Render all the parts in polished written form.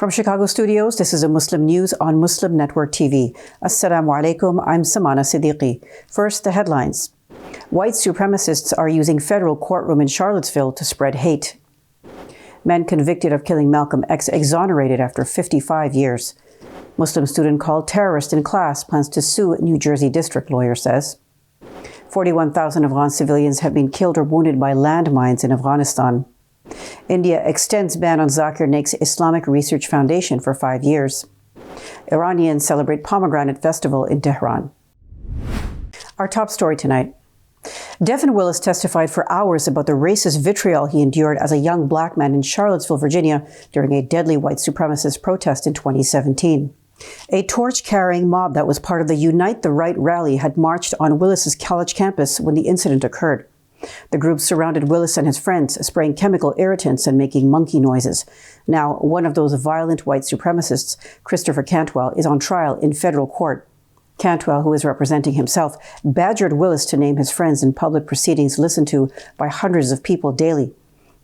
From Chicago studios, this is a Muslim News on Muslim Network TV. Assalamu alaikum, I'm Samana, Siddiqui. First, the headlines. White supremacists are using federal courtroom in Charlottesville to spread hate. Men convicted of killing Malcolm X exonerated after 55 years. Muslim student called terrorist in class plans to sue New Jersey district lawyer says. 41,000 Afghan civilians have been killed or wounded by landmines in Afghanistan. India extends ban on Zakir Naik's Islamic Research Foundation for 5 years. Iranians celebrate Pomegranate Festival in Tehran. Our top story tonight. Devin Willis testified for hours about the racist vitriol he endured as a young black man in Charlottesville, Virginia, during a deadly white supremacist protest in 2017. A torch-carrying mob that was part of the Unite the Right rally had marched on Willis's college campus when the incident occurred. The group surrounded Willis and his friends, spraying chemical irritants and making monkey noises. Now, one of those violent white supremacists, Christopher Cantwell, is on trial in federal court. Cantwell, who is representing himself, badgered Willis to name his friends in public proceedings listened to by hundreds of people daily.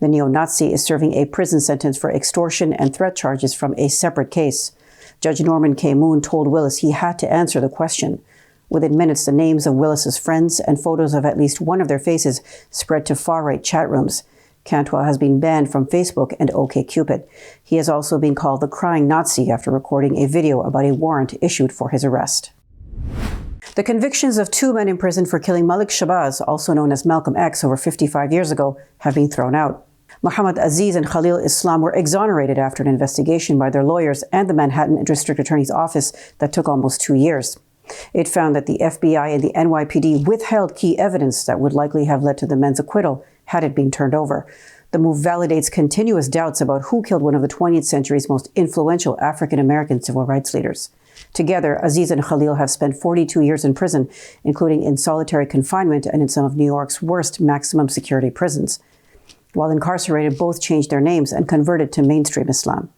The neo-Nazi is serving a prison sentence for extortion and threat charges from a separate case. Judge Norman K. Moon told Willis he had to answer the question. Within minutes, the names of Willis's friends and photos of at least one of their faces spread to far-right chat rooms. Cantwell has been banned from Facebook and OkCupid. He has also been called the crying Nazi after recording a video about a warrant issued for his arrest. The convictions of 2 men in prison for killing Malik, also known as Malcolm X, over 55 years ago, have been thrown out. Muhammad Aziz and Khalil Islam were exonerated after an investigation by their lawyers and the Manhattan District Attorney's Office that took almost 2 years. It found that the FBI and the NYPD withheld key evidence that would likely have led to the men's acquittal had it been turned over. The move validates continuous doubts about who killed one of the 20th century's most influential African-American civil rights leaders. Together, Aziz and Khalil have spent 42 years in prison, including in solitary confinement and in some of New York's worst maximum security prisons. While incarcerated, both changed their names and converted to mainstream Islam.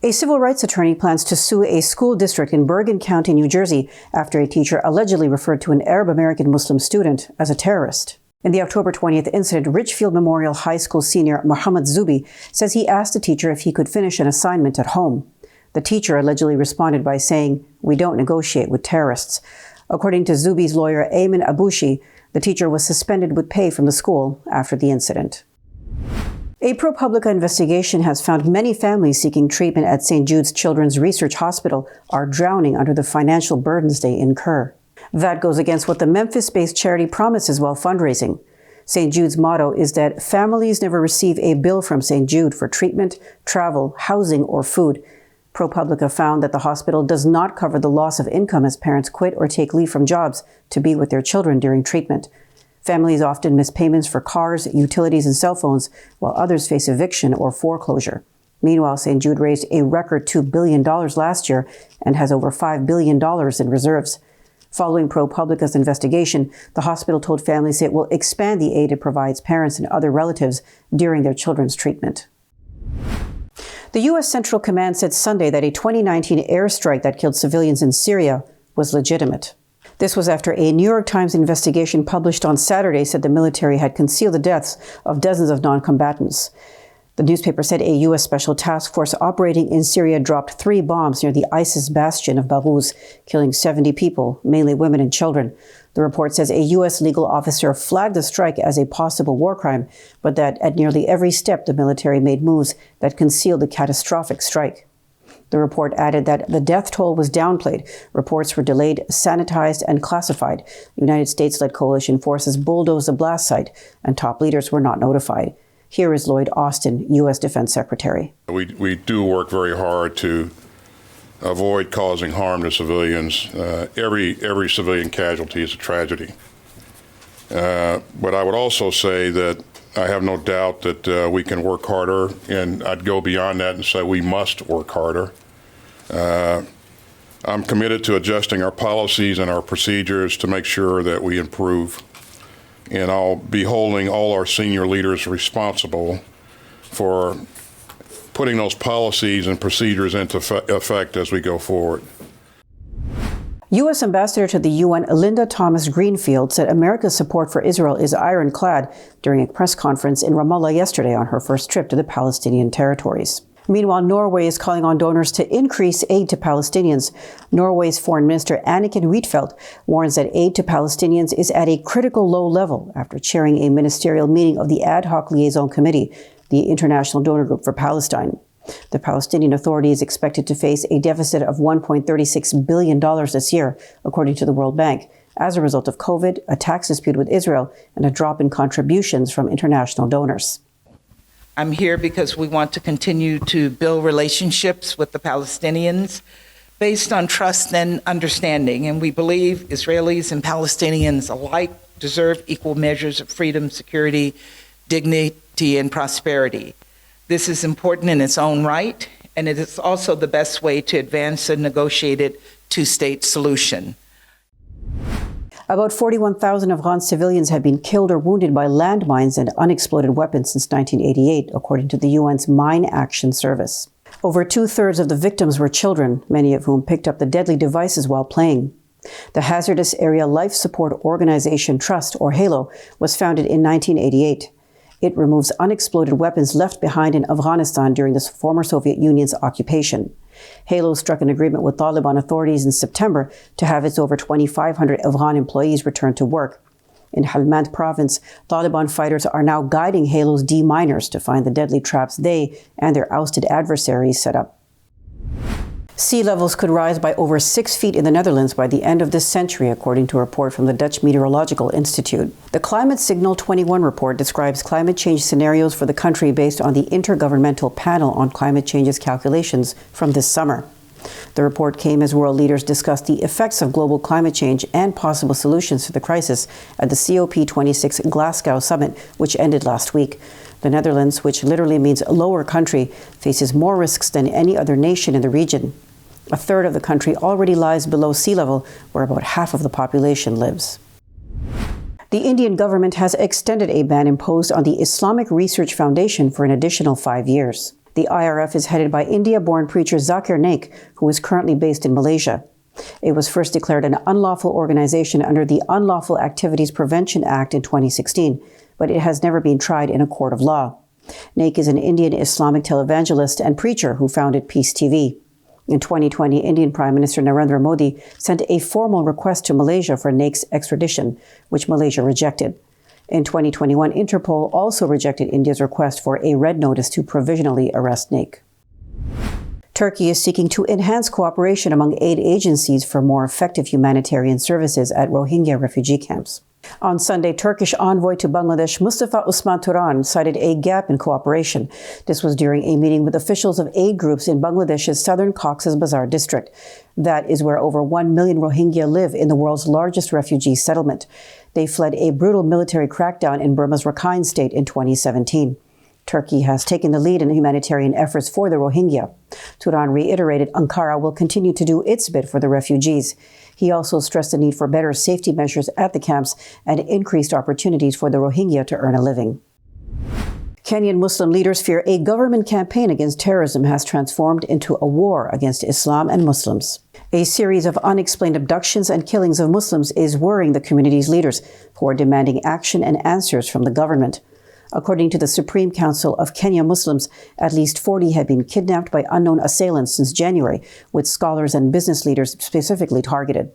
A civil rights attorney plans to sue a school district in Bergen County, New Jersey, after a teacher allegedly referred to an Arab-American Muslim student as a terrorist. In the October 20th incident, Richfield Memorial High School senior Muhammad Zubi says he asked the teacher if he could finish an assignment at home. The teacher allegedly responded by saying, "We don't negotiate with terrorists." According to Zubi's lawyer, Ayman Abushi, the teacher was suspended with pay from the school after the incident. A Propublica investigation has found many families seeking treatment at St. Jude's Children's Research Hospital are drowning under the financial burdens they incur. That goes against what the Memphis-based charity promises while fundraising. St. Jude's motto is that families never receive a bill from St. Jude for treatment, travel, housing, or food. Propublica found that the hospital does not cover the loss of income as parents quit or take leave from jobs to be with their children during treatment. Families often miss payments for cars, utilities, and cell phones, while others face eviction or foreclosure. Meanwhile, St. Jude raised a record $2 billion last year and has over $5 billion in reserves. Following Propublica's investigation, the hospital told families it will expand the aid it provides parents and other relatives during their children's treatment. The U.S. Central Command said Sunday that a 2019 airstrike that killed civilians in Syria was legitimate. This was after a New York Times investigation published on Saturday said the military had concealed the deaths of dozens of non-combatants. The newspaper said a U.S. Special Task Force operating in Syria dropped 3 bombs near the ISIS bastion of Baghuz, killing 70 people, mainly women and children. The report says a U.S. legal officer flagged the strike as a possible war crime, but that at nearly every step the military made moves that concealed the catastrophic strike. The report added that the death toll was downplayed, reports were delayed, sanitized, and classified. United States-led coalition forces bulldozed the blast site, and top leaders were not notified. Here is Lloyd Austin, U.S. Defense Secretary. We do work very hard to avoid causing harm to civilians. Every civilian casualty is a tragedy. But I would also say that I have no doubt that we can work harder, and I'd go beyond that and say we must work harder. I'm committed to adjusting our policies and our procedures to make sure that we improve. And I'll be holding all our senior leaders responsible for putting those policies and procedures into effect as we go forward. U.S. Ambassador to the UN Linda Thomas-Greenfield said America's support for Israel is ironclad during a press conference in Ramallah yesterday on her first trip to the Palestinian territories. Meanwhile, Norway is calling on donors to increase aid to Palestinians. Norway's Foreign Minister Anniken Huitfeldt warns that aid to Palestinians is at a critical low level after chairing a ministerial meeting of the Ad Hoc Liaison Committee, the International Donor Group for Palestine. The Palestinian Authority is expected to face a deficit of $1.36 billion this year, according to the World Bank, as a result of COVID, a tax dispute with Israel, and a drop in contributions from international donors. I'm here because we want to continue to build relationships with the Palestinians based on trust and understanding. And we believe Israelis and Palestinians alike deserve equal measures of freedom, security, dignity, and prosperity. This is important in its own right, and it is also the best way to advance a negotiated two-state solution. About 41,000 Afghan civilians have been killed or wounded by landmines and unexploded weapons since 1988, according to the UN's Mine Action Service. Over two-thirds of the victims were children, many of whom picked up the deadly devices while playing. The Hazardous Area Life Support Organization Trust, or HALO, was founded in 1988. It removes unexploded weapons left behind in Afghanistan during the former Soviet Union's occupation. HALO struck an agreement with Taliban authorities in September to have its over 2,500 Afghan employees return to work. In Helmand province, Taliban fighters are now guiding HALO's deminers to find the deadly traps they and their ousted adversaries set up. Sea levels could rise by over 6 feet in the Netherlands by the end of this century, according to a report from the Dutch Meteorological Institute. The Climate Signal 21 report describes climate change scenarios for the country based on the Intergovernmental Panel on Climate Change's calculations from this summer. The report came as world leaders discussed the effects of global climate change and possible solutions to the crisis at the COP26 Glasgow summit, which ended last week. The Netherlands, which literally means lower country, faces more risks than any other nation in the region. A third of the country already lies below sea level, where about half of the population lives. The Indian government has extended a ban imposed on the Islamic Research Foundation for an additional 5 years. The IRF is headed by India-born preacher Zakir Naik, who is currently based in Malaysia. It was first declared an unlawful organization under the Unlawful Activities Prevention Act in 2016, but it has never been tried in a court of law. Naik is an Indian Islamic televangelist and preacher who founded Peace TV. In 2020, Indian Prime Minister Narendra Modi sent a formal request to Malaysia for Naik's extradition, which Malaysia rejected. In 2021, Interpol also rejected India's request for a red notice to provisionally arrest Naik. Turkey is seeking to enhance cooperation among aid agencies for more effective humanitarian services at Rohingya refugee camps. On Sunday, Turkish envoy to Bangladesh Mustafa Usman Turan cited a gap in cooperation. This was during a meeting with officials of aid groups in Bangladesh's southern Cox's Bazar district. That is where over 1 million Rohingya live in the world's largest refugee settlement. They fled a brutal military crackdown in Burma's Rakhine state in 2017. Turkey has taken the lead in humanitarian efforts for the Rohingya. Turan reiterated Ankara will continue to do its bit for the refugees. He also stressed the need for better safety measures at the camps and increased opportunities for the Rohingya to earn a living. Kenyan Muslim leaders fear a government campaign against terrorism has transformed into a war against Islam and Muslims. A series of unexplained abductions and killings of Muslims is worrying the community's leaders, who are demanding action and answers from the government. According to the Supreme Council of Kenya Muslims, at least 40 have been kidnapped by unknown assailants since January, with scholars and business leaders specifically targeted.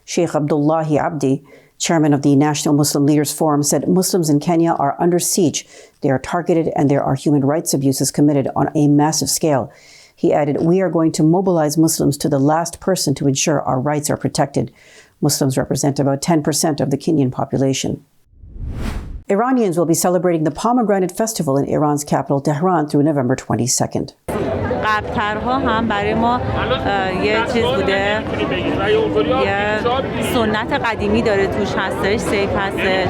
Sheikh Abdullahi Abdi, chairman of the National Muslim Leaders Forum, said Muslims in Kenya are under siege. They are targeted and there are human rights abuses committed on a massive scale. He added, "We are going to mobilize Muslims to the last person to ensure our rights are protected." Muslims represent about 10% of the Kenyan population. Iranians will be celebrating the Pomegranate Festival in Iran's capital, Tehran, through November 22nd. قبل‌ترها هم برای ما یه چیز بوده، یه سنت قدیمی داره توش هستش، سیف هستش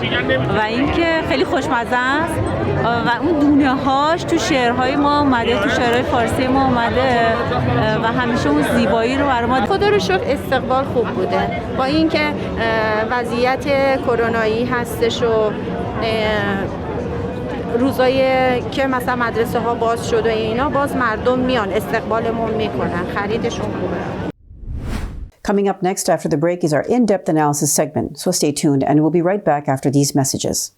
و اینکه خیلی خوشمزه است و اون دونه‌هاش تو شعرهای ما اومده، تو شعرهای فارسی ما اومده و همیشه اون زیبایی رو برای ما. خدا رو شکر استقبال خوب بوده، با اینکه وضعیت کرونایی هستش و روزایی که مثلا مدرسه ها باز شده اینا، باز مردم میان استقبالمون میکنن، خریدشون خوبه. Coming up next after the break is our in-depth analysis segment, so stay tuned and we'll be right back after these messages.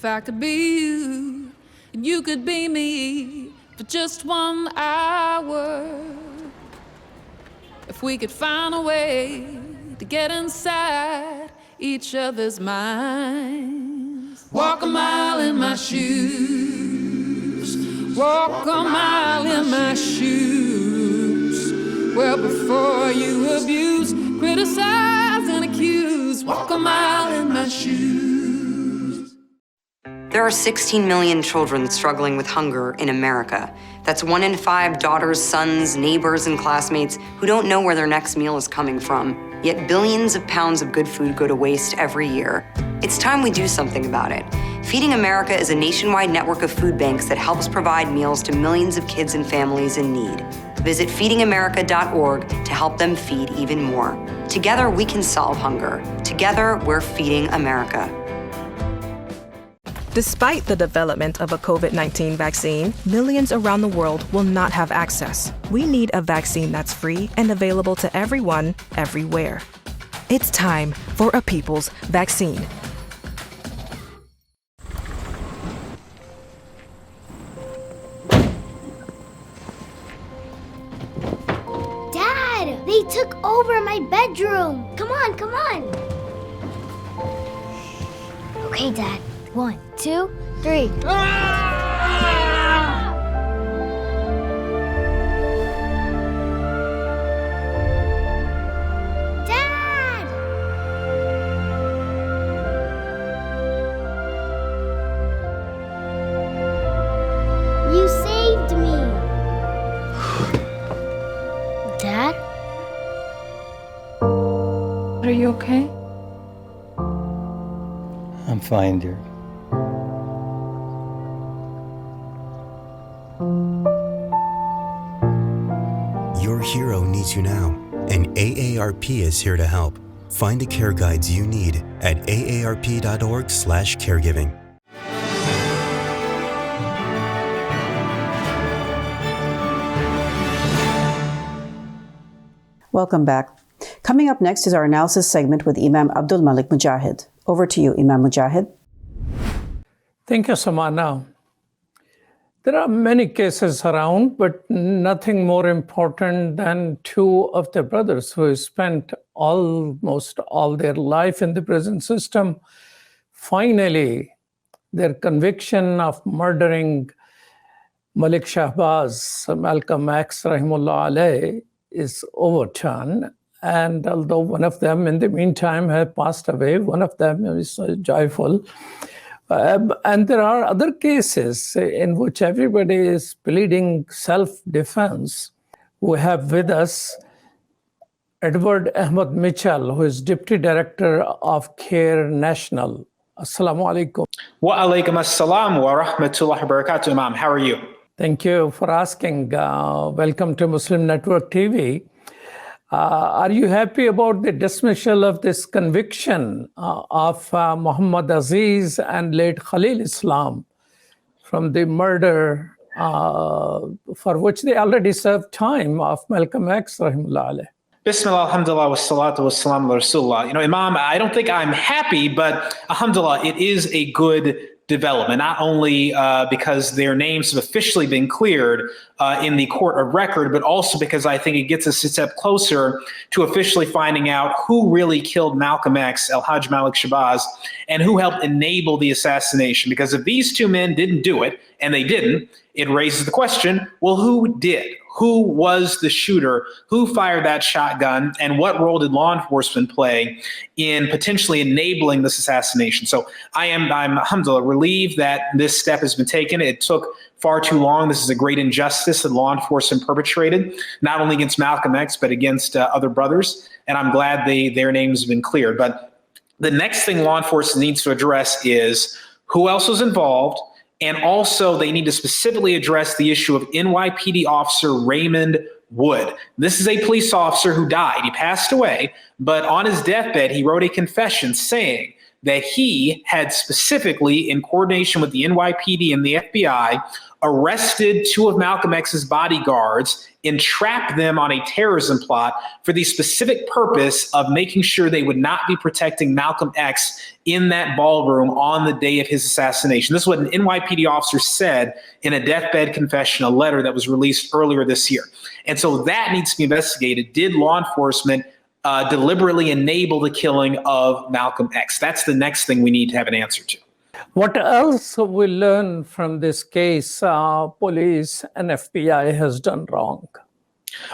If I could be you, and you could be me for just 1 hour. If we could find a way to get inside each other's minds. Walk a mile in my shoes. Walk a mile in my shoes. Well, before you abuse, criticize and accuse. Walk a mile in my shoes. There are 16 million children struggling with hunger in America. That's 1 in 5 daughters, sons, neighbors, and classmates who don't know where their next meal is coming from. Yet billions of pounds of good food go to waste every year. It's time we do something about it. Feeding America is a nationwide network of food banks that helps provide meals to millions of kids and families in need. Visit feedingamerica.org to help them feed even more. Together, we can solve hunger. Together, we're feeding America. Despite the development of a COVID-19 vaccine, millions around the world will not have access. We need a vaccine that's free and available to everyone, everywhere. It's time for a people's vaccine. Dad, they took over my bedroom. Come on, come on. Okay, Dad. 1, 2, 3. Dad! You saved me. Dad? Are you okay? I'm fine, dear. Your hero needs you now, and AARP is here to help. Find the care guides you need at aarp.org/caregiving. Welcome back. Coming up next is our analysis segment with Imam Abdul Malik Mujahid. Over to you, Imam Mujahid. Thank you, Samana. There are many cases around, but nothing more important than 2 of the brothers who spent almost all their life in the prison system. Finally, their conviction of murdering Malik Shahbaz, Malcolm X, Rahimullah alayh, is overturned. And although one of them in the meantime have passed away, one of them is joyful. And there are other cases in which everybody is pleading self-defense. We have with us Edward Ahmed Mitchell, who is Deputy Director of CARE National. Assalamu alaikum. Wa alaikum assalam wa rahmatullahi wa barakatuh, Imam. How are you? Thank you for asking. Welcome to Muslim Network TV. Are you happy about the dismissal of this conviction of Muhammad Aziz and late Khalil Islam from the murder for which they already served time of Malcolm X, rahimahullah alayh? Bismillah, alhamdulillah, wa salatu wa salam ala Rasulullah. Imam, I don't think I'm happy, but alhamdulillah, it is a good development, not only because their names have officially been cleared in the court of record, but also because I think it gets us a step closer to officially finding out who really killed Malcolm X, Al-Hajj Malik Shahbaz, and who helped enable the assassination. Because if these 2 men didn't do it, and they didn't, it raises the question, well, who did? Who was the shooter? Who fired that shotgun? And what role did law enforcement play in potentially enabling this assassination? So I'm alhamdulillah, relieved that this step has been taken. It took far too long. This is a great injustice that law enforcement perpetrated, not only against Malcolm X, but against other brothers. And I'm glad their names have been cleared. But the next thing law enforcement needs to address is who else was involved. And also, they need to specifically address the issue of NYPD officer Raymond Wood. This is a police officer who died. He passed away, but on his deathbed, he wrote a confession saying that he had specifically, in coordination with the NYPD and the FBI, arrested two of Malcolm X's bodyguards, entrapped them on a terrorism plot for the specific purpose of making sure they would not be protecting Malcolm X in that ballroom on the day of his assassination. This is what an NYPD officer said in a deathbed confession, a letter that was released earlier this year. And so that needs to be investigated. Did law enforcement deliberately enable the killing of Malcolm X? That's the next thing we need to have an answer to. What else we learn from this case police and FBI has done wrong?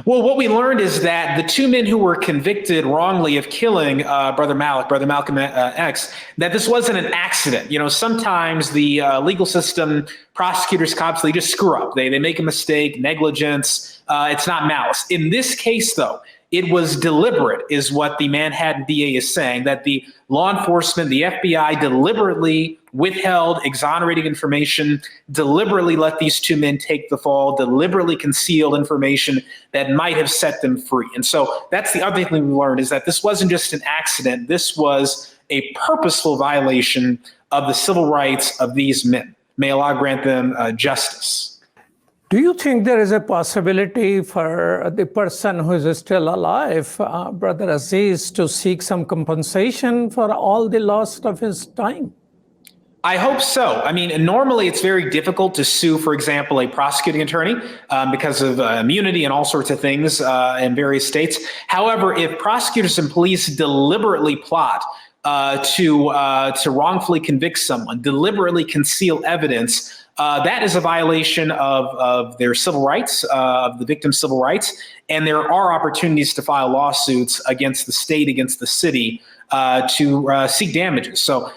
Well, what we learned is that the two men who were convicted wrongly of killing Brother Malcolm X, that this wasn't an accident. You know, sometimes the legal system, prosecutors, cops, they just screw up. They make a mistake, negligence. It's not malice. In this case, though, it was deliberate, is what the Manhattan DA is saying, that the law enforcement, the FBI deliberately withheld exonerating information, deliberately let these two men take the fall, deliberately concealed information that might have set them free. And so that's the other thing we learned, is that this wasn't just an accident. This was a purposeful violation of the civil rights of these men. May Allah grant them justice. Do you think there is a possibility for the person who is still alive, Brother Aziz, to seek some compensation for all the loss of his time? I hope so. I mean, normally it's very difficult to sue, for example, a prosecuting attorney because of immunity and all sorts of things in various states. However, if prosecutors and police deliberately plot to wrongfully convict someone, deliberately conceal evidence, that is a violation of their civil rights, of the victim's civil rights. And there are opportunities to file lawsuits against the state, against the city, to seek damages. So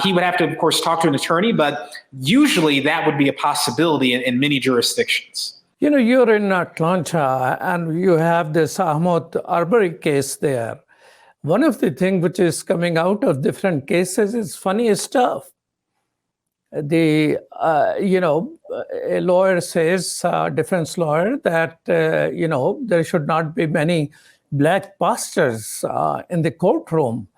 he would have to, of course, talk to an attorney, but usually that would be a possibility in many jurisdictions. You know, you're in Atlanta and you have this Ahmaud Arbery case there. One of the things which is coming out of different cases is funny stuff. A lawyer says, defense lawyer, that, there should not be many black pastors in the courtroom.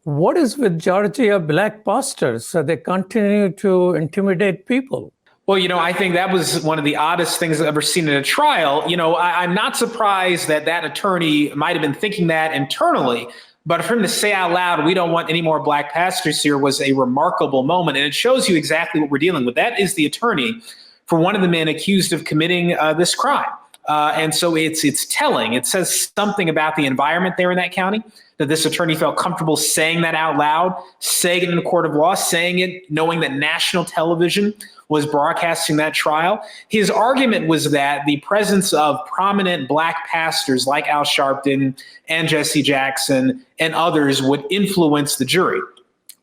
What is with Georgia black pastors? They continue to intimidate people. Well, I think that was one of the oddest things I've ever seen in a trial. I'm not surprised that attorney might have been thinking that internally. But for him to say out loud, we don't want any more black pastors here, was a remarkable moment. And it shows you exactly what we're dealing with. That is the attorney for one of the men accused of committing this crime. And so it's telling. It says something about the environment there in that county, that this attorney felt comfortable saying that out loud, saying it in a court of law, saying it knowing that national television was broadcasting that trial. His argument was that the presence of prominent black pastors like Al Sharpton and Jesse Jackson and others would influence the jury.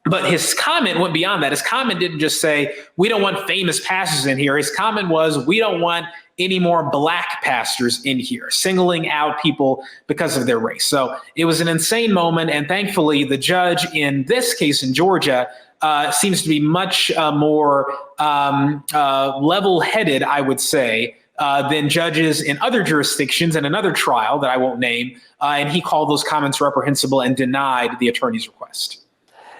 But his comment went beyond that. His comment didn't just say, we don't want famous pastors in here. His comment was, we don't want any more black pastors in here, singling out people because of their race. So it was an insane moment. And thankfully, the judge in this case in Georgia seems to be much more level-headed, I would say, than judges in other jurisdictions and another trial that I won't name. And he called those comments reprehensible and denied the attorney's request.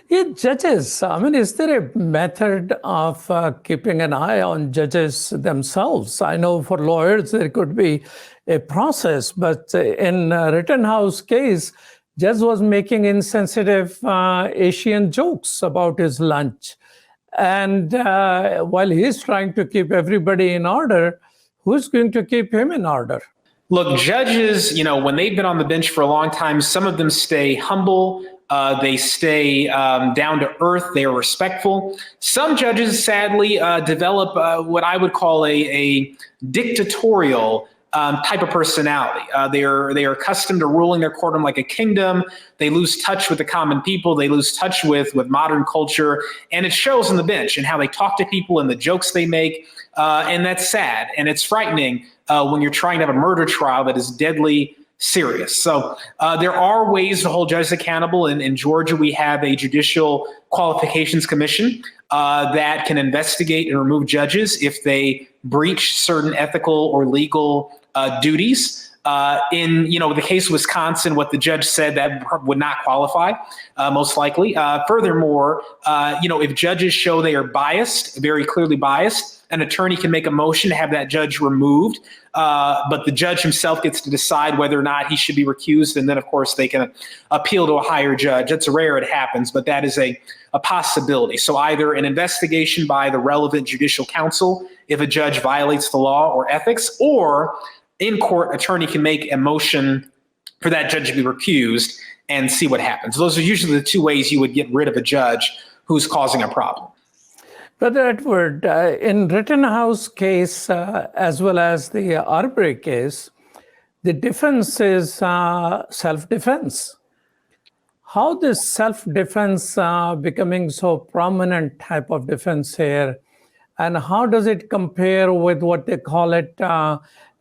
Yeah, judges, is there a method of keeping an eye on judges themselves? I know for lawyers there could be a process, but in Rittenhouse case, judge was making insensitive Asian jokes about his lunch. And while he's trying to keep everybody in order, who's going to keep him in order? Look, judges, when they've been on the bench for a long time, some of them stay humble. They stay down to earth. They are respectful. Some judges, sadly, develop what I would call a dictatorial type of personality. They are accustomed to ruling their courtroom like a kingdom. They lose touch with the common people. They lose touch with modern culture. And it shows on the bench and how they talk to people and the jokes they make. And that's sad. And it's frightening when you're trying to have a murder trial that is deadly serious. So there are ways to hold judges accountable. In Georgia, we have a judicial qualifications commission that can investigate and remove judges if they breach certain ethical or legal duties. In the case of Wisconsin, what the judge said, that would not qualify, most likely. Furthermore, if judges show they are biased, very clearly biased, an attorney can make a motion to have that judge removed, but the judge himself gets to decide whether or not he should be recused. And then, of course, they can appeal to a higher judge. It's rare it happens, but that is a possibility. So either an investigation by the relevant judicial counsel if a judge violates the law or ethics, or in court, attorney can make a motion for that judge to be recused and see what happens. Those are usually the two ways you would get rid of a judge who's causing a problem. Brother Edward, in Rittenhouse case, as well as the Arbery case, the defense is self-defense. How this self-defense becoming so prominent type of defense here, and how does it compare with what they call it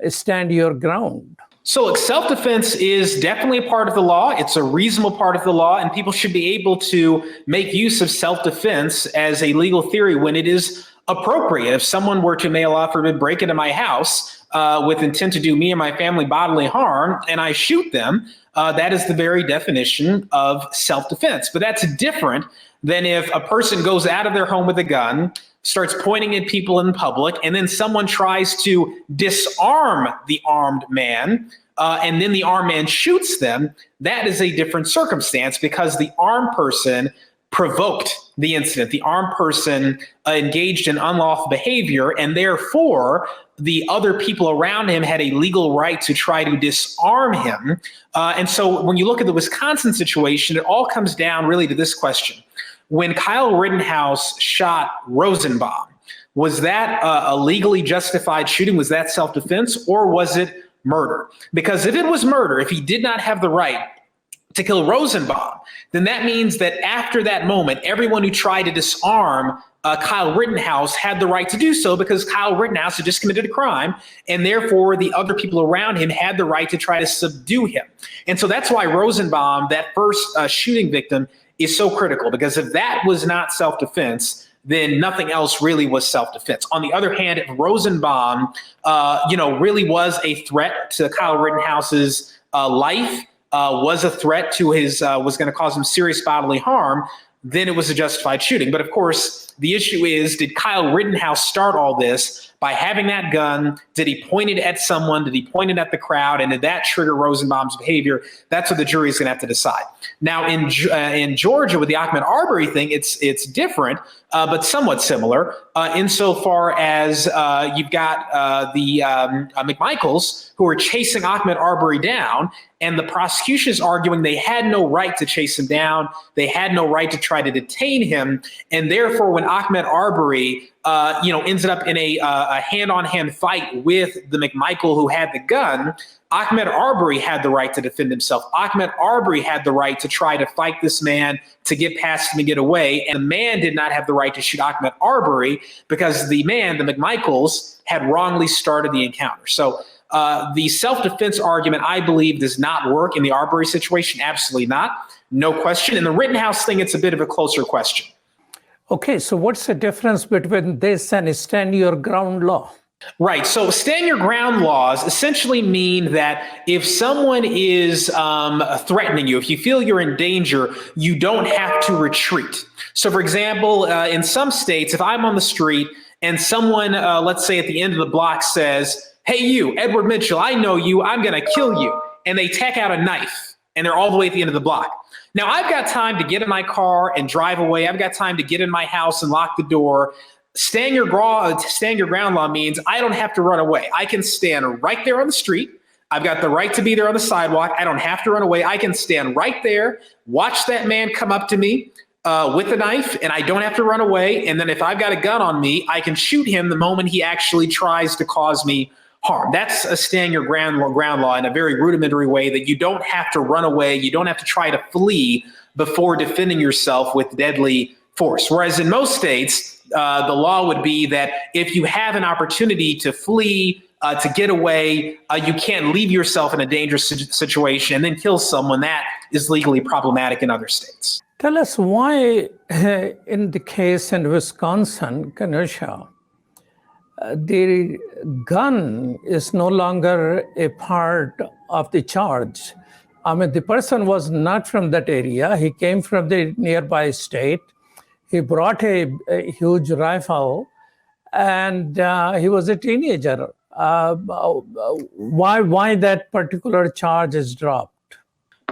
stand your ground? So look, self-defense is definitely a part of the law. It's a reasonable part of the law, and people should be able to make use of self-defense as a legal theory when it is appropriate. If someone were to, may Allah forbid, break into my house with intent to do me and my family bodily harm, and I shoot them, that is the very definition of self-defense. But that's different than if a person goes out of their home with a gun, starts pointing at people in public, and then someone tries to disarm the armed man, and then the armed man shoots them. That is a different circumstance because the armed person provoked the incident. The armed person engaged in unlawful behavior, and therefore the other people around him had a legal right to try to disarm him. And so when you look at the Wisconsin situation, it all comes down really to this question. When Kyle Rittenhouse shot Rosenbaum, was that a legally justified shooting? Was that self-defense, or was it murder? Because if it was murder, if he did not have the right to kill Rosenbaum, then that means that after that moment, everyone who tried to disarm Kyle Rittenhouse had the right to do so because Kyle Rittenhouse had just committed a crime, and therefore the other people around him had the right to try to subdue him. And so that's why Rosenbaum, that first shooting victim, is so critical, because if that was not self-defense, then nothing else really was self-defense. On the other hand, if Rosenbaum, really was a threat to Kyle Rittenhouse's life, was a threat to his, was going to cause him serious bodily harm, then it was a justified shooting. But of course, the issue is, did Kyle Rittenhouse start all this by having that gun? Did he point it at someone? Did he point it at the crowd? And did that trigger Rosenbaum's behavior? That's what the jury is going to have to decide. Now, in Georgia with the Ahmaud Arbery thing, it's different, but somewhat similar insofar as you've got the McMichaels who are chasing Ahmaud Arbery down, and the prosecution is arguing they had no right to chase him down. They had no right to try to detain him. And therefore, when Ahmaud Arbery ended up in a hand-on-hand fight with the McMichael who had the gun, Ahmaud Arbery had the right to defend himself. Ahmaud Arbery had the right to try to fight this man, to get past him and get away. And the man did not have the right to shoot Ahmaud Arbery because the man, the McMichaels, had wrongly started the encounter. So the self-defense argument, I believe, does not work in the Arbery situation. Absolutely not. No question. In the Rittenhouse thing, it's a bit of a closer question. Okay, so what's the difference between this and stand your ground law? Right. So stand your ground laws essentially mean that if someone is threatening you, if you feel you're in danger, you don't have to retreat. So, for example, in some states, if I'm on the street and someone, let's say at the end of the block says, "Hey, you, Edward Mitchell, I know you, I'm going to kill you," and they take out a knife and they're all the way at the end of the block. Now, I've got time to get in my car and drive away. I've got time to get in my house and lock the door. Stand your ground law means I don't have to run away. I can stand right there on the street. I've got the right to be there on the sidewalk. I don't have to run away. I can stand right there, watch that man come up to me with a knife, and I don't have to run away. And then if I've got a gun on me, I can shoot him the moment he actually tries to cause me harm. That's a stand your ground law in a very rudimentary way, that you don't have to run away. You don't have to try to flee before defending yourself with deadly force. Whereas in most states, the law would be that if you have an opportunity to flee, to get away, you can't leave yourself in a dangerous situation and then kill someone. That is legally problematic in other states. Tell us why, in the case in Wisconsin, Kenosha, the gun is no longer a part of the charge. I mean, the person was not from that area. He came from the nearby state. He brought a huge rifle, and he was a teenager. Why that particular charge is dropped?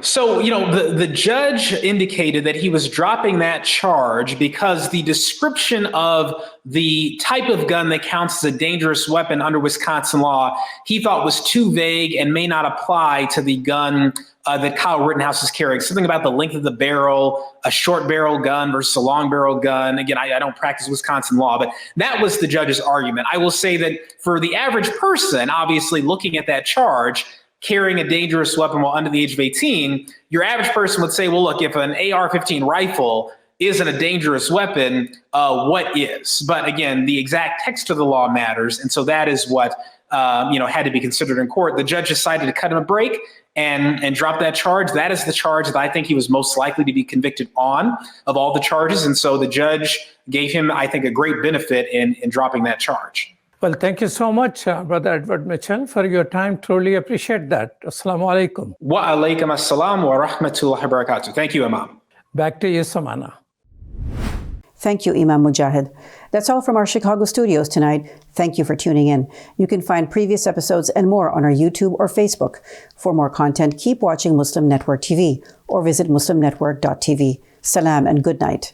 So, the judge indicated that he was dropping that charge because the description of the type of gun that counts as a dangerous weapon under Wisconsin law, he thought was too vague and may not apply to the gun that Kyle Rittenhouse is carrying. Something about the length of the barrel, a short barrel gun versus a long barrel gun. Again, I don't practice Wisconsin law, but that was the judge's argument. I will say that for the average person, obviously looking at that charge, carrying a dangerous weapon while under the age of 18, your average person would say, well, look, if an AR-15 rifle isn't a dangerous weapon, what is? But again, the exact text of the law matters. And so that is what had to be considered in court. The judge decided to cut him a break and drop that charge. That is the charge that I think he was most likely to be convicted on of all the charges. And so the judge gave him, I think, a great benefit in dropping that charge. Well, thank you so much, Brother Edward Mitchell, for your time. Truly appreciate that. Assalamu alaikum. Wa alaikum assalam wa rahmatullahi wa barakatuh. Thank you, Imam. Back to you, Samana. Thank you, Imam Mujahid. That's all from our Chicago studios tonight. Thank you for tuning in. You can find previous episodes and more on our YouTube or Facebook. For more content, keep watching Muslim Network TV or visit muslimnetwork.tv. Salam and good night.